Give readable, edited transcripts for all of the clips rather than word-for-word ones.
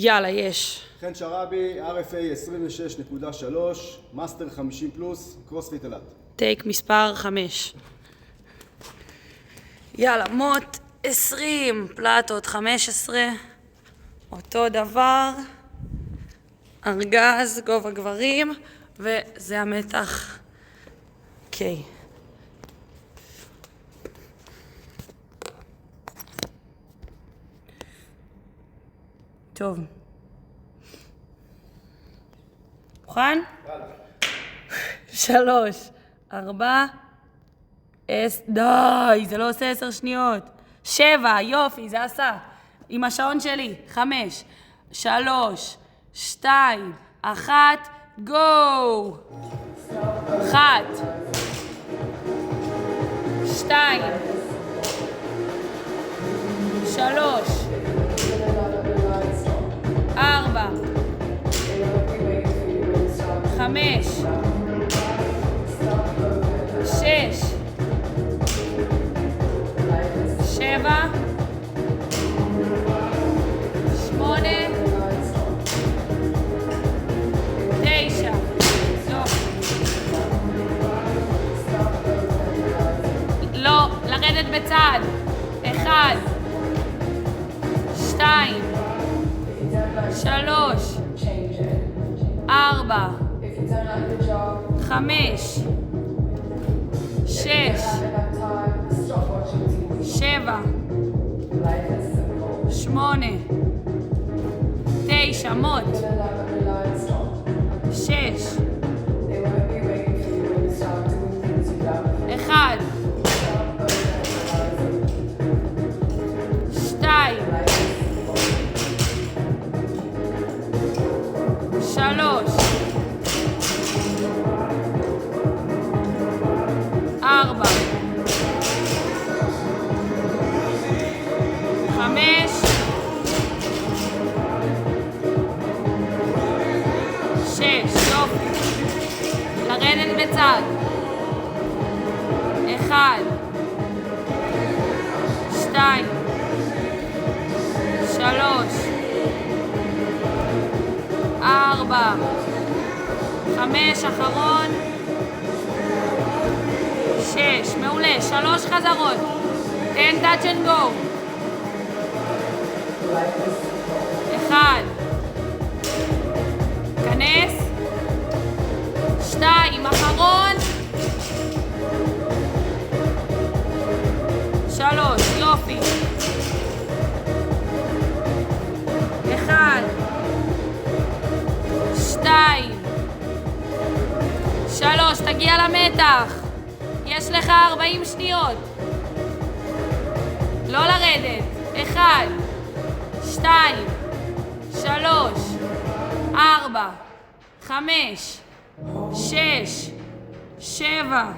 יאללה, יש. חן שרבי, RFA 26.3, מאסטר 50 פלוס, קרוספיט אילת. טייק מספר 5. יאללה, מוט 20, פלטות 15, אותו דבר, ארגז, גובה גברים, וזה המתח. אוקיי. טוב. מוכן? 3, 4, די, זה לא עושה 10 שניות. 7, יופי, זה עשה. עם השעון שלי. 5, 3, 2, 1, גו! 1, 2, 3, 4, 5, 6, 7, 8, 9, לא, לרדת בצד. 1, 2, 3, 4, 5, 6, 7, 8, 9, מוט. 6, 1, 2, 3, 4, 5, 6, יופי. לרדת בצד. 1, 2, 3, 4, 5, אחרון. 6, מעולה. 3 חזרות. תן touch and go. 1, כנס. 2, אחרון. 3, יופי. 1, 2, 3, תגיע למתח. יש לך 40 שניות. לא לרדת. 1, 2, 3, 4, 5, 6, 7,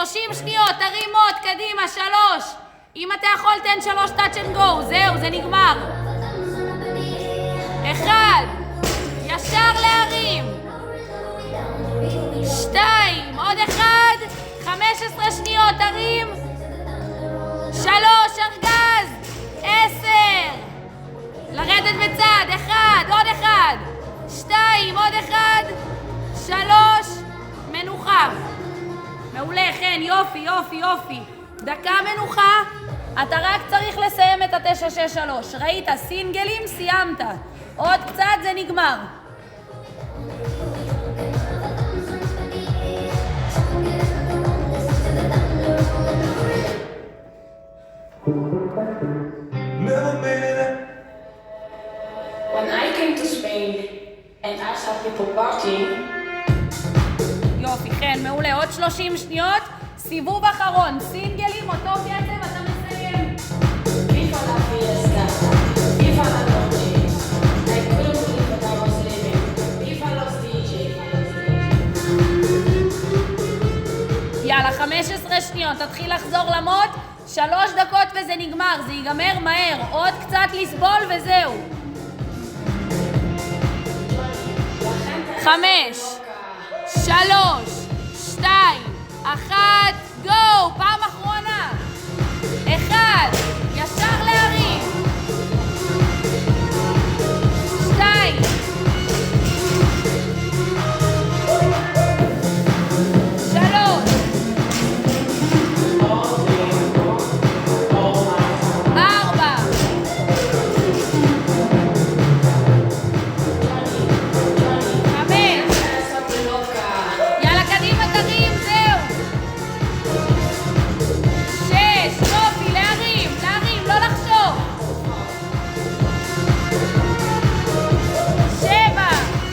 30 שניות, תרים עוד, קדימה, 3. אם אתה יכול, תן 3 touch and go, זהו, זה נגמר. 1, ישר להרים. 2, עוד 1, 15 שניות, תרים. 3, ארגז. 10. לרדת בצד, 1, עוד 1. 2, עוד 1. 3, מנוחה. מעולה, כן, יופי, יופי, יופי. דקה מנוחה, אתה רק צריך לסיים את ה-963. ראית, סינגלים, סיימת. עוד קצת, זה נגמר. When I came to Spain and I saw people partying, יופי, כן, מעולה. עוד 30 שניות, סיבוב אחרון. סינגלים, אותו קצב, אתה מסיים. viva la fiesta, viva la noche. I couldn't believe what I was living. Viva los DJs. יאללה, 15 שניות, תתחיל לחזור למות. 3 דקות וזה נגמר, זה ייגמר מהר. עוד קצת לסבול וזהו. 5, 3, 2, 1, גו! פעם אחרונה. 1, ישר להרים. 2, 3, 4, 5. יאללה, קדימה, תרים, זהו. 6, יופי, להרים, להרים, לא לחשוב. 7,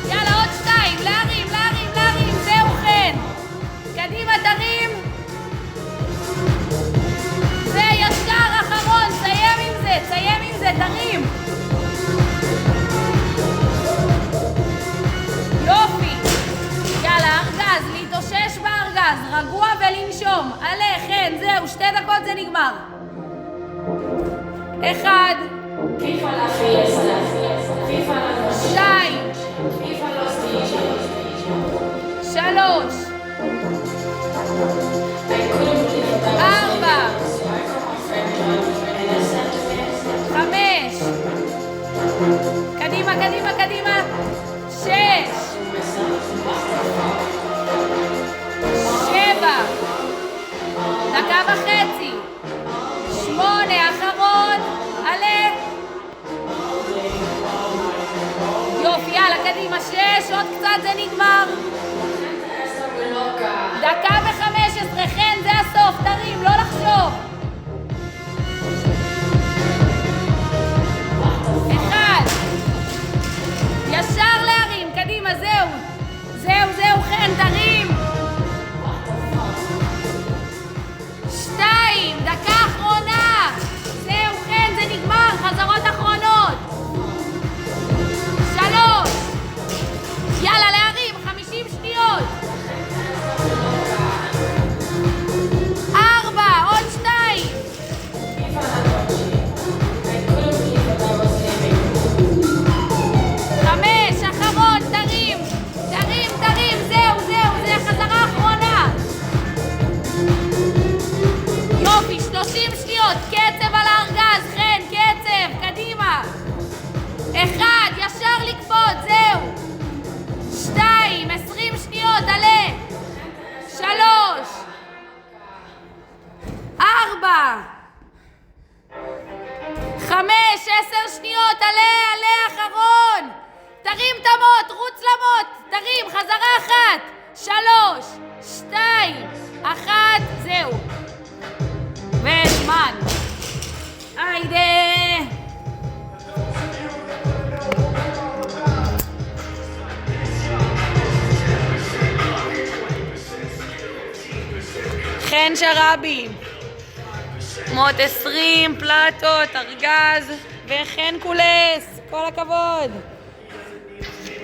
יאללה, עוד 2, להרים, להרים, להרים, זהו, כן. קדימה, תרים. זה ישר, אחרון, סיים עם זה, סיים עם זה, תרים. יופי. יאללה, ארגז, להתאושש בארגז, רגוע ולנשום. עלה, כן, זהו, 2 דקות זה נגמר. 1, Viva la fiesta, viva la noche. 2, Viva los DJs. 3, I couldn't believe what I was 4, living. So I called my friend John and I said to him, 5, קדימה, קדימה, קדימה. 6, 7, דקה וחצי. 8, אחרון, עלה. יופי, יאללה, קדימה, 6, עוד קצת זה נגמר. דקה ו-15, כן, זה הסוף, תרים, לא לחשוב. 1, ישר להרים, קדימה, זהו. זהו, זהו, כן, תרים. 2, דקה אחרונה. זהו, כן, זה נגמר, חזרות אחרונות. 3, יאללה, להרים, 50 שניות. 4, עוד 2. viva la noche. I couldn't believe what I was living. 5, אחרון, תרים. תרים, תרים, זהו, זהו, זה החזרה האחרונה. יופי, 30 שניות, קצב על הארגז, כן, קצב, קדימה. 1, ישר לקפוץ, זהו. 2, 20 שניות, עלה. 3, 4, 5, 10 שניות, עלה, עלה, אחרון. תרים את המוט, רוץ למוט, תרים, חזרה 1, 3, 2, 1, זהו. וזמן. היידה. חן שרבי, מות 20, פלטות, ארגז וחן קולס, כל הכבוד.